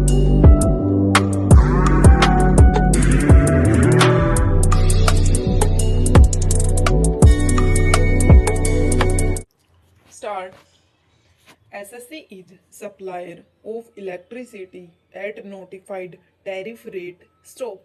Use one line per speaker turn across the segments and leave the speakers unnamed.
Start. SSC is supplier of electricity at notified tariff rate. Stop.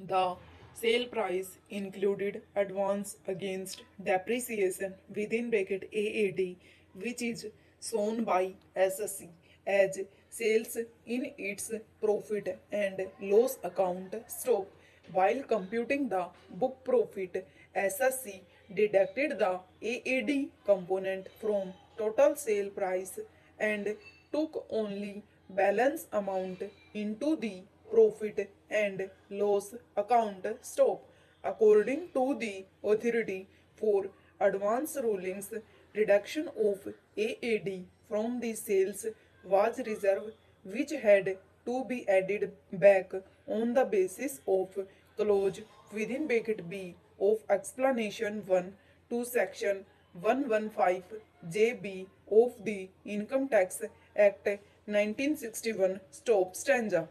The sale price included advance against depreciation within bracket AAD, which is shown by SSC as sales in its profit and loss account. Stop. While computing the book profit, SSC deducted the AAD component from total sale price and took only balance amount into the profit and loss account. Stop. According to the authority for advance rulings, reduction of AAD from the sales was reserved, which had to be added back on the basis of clause within bracket B of explanation 1 to section 115JB of the Income Tax Act 1961. Stop stanza.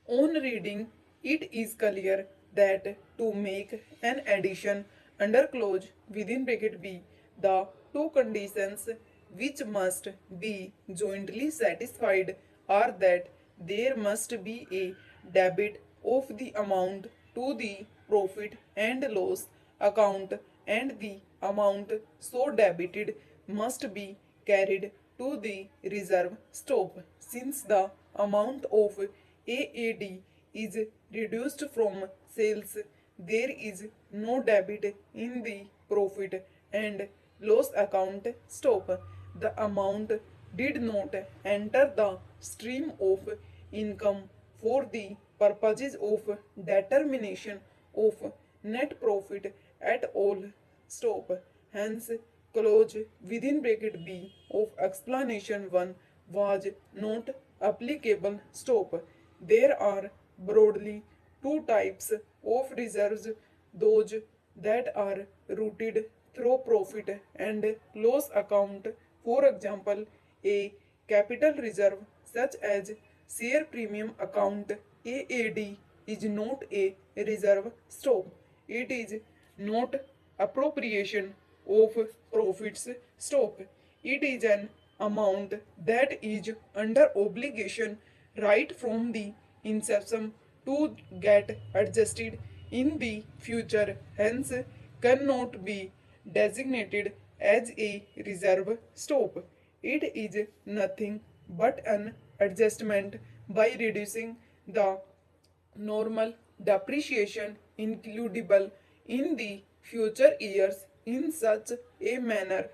On reading, it is clear that to make an addition under clause within bracket B, the two conditions which must be jointly satisfied are that there must be a debit of the amount to the profit and loss account, and the amount so debited must be carried to the reserve. Stop. Since the amount of AAD is reduced from sales, there is no debit in the profit and loss account. Stop. The amount did not enter the stream of income for the purposes of determination of net profit at all. Stop. Hence, clause within bracket B of explanation 1 was not applicable. Stop. There are broadly two types of reserves: those that are routed through profit and loss account. For example, a capital reserve such as share premium account AAD is not a reserve. Stop. It is not appropriation of profits. Stop. It is an amount that is under obligation right from the inception to get adjusted in the future, hence cannot be designated as a reserve. Stop. It is nothing but an adjustment by reducing the normal depreciation includable in the future years in such a manner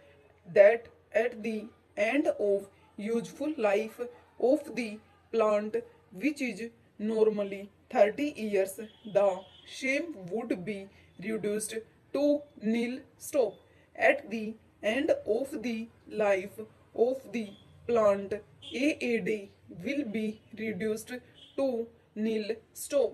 that at the end of useful life of the plant, which is normally 30 years, the same would be reduced to nil. Stop. At the end of the life of the plant, AAD will be reduced to nil. Stop.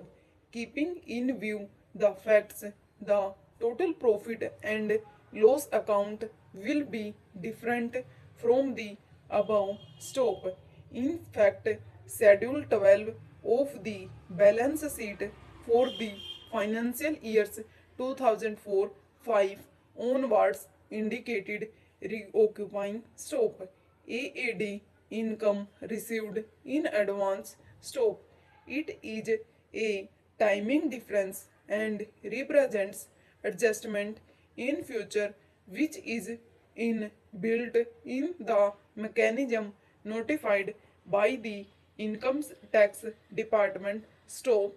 Keeping in view the facts, the total profit and loss account will be different from the above. Stop. In fact, Schedule 12 of the balance sheet for the financial years 2004-5 onwards indicated reoccupying. Stop. AAD income received in advance. Stop. It is a timing difference and represents adjustment in future which is inbuilt in the mechanism notified by the income tax department. Stop.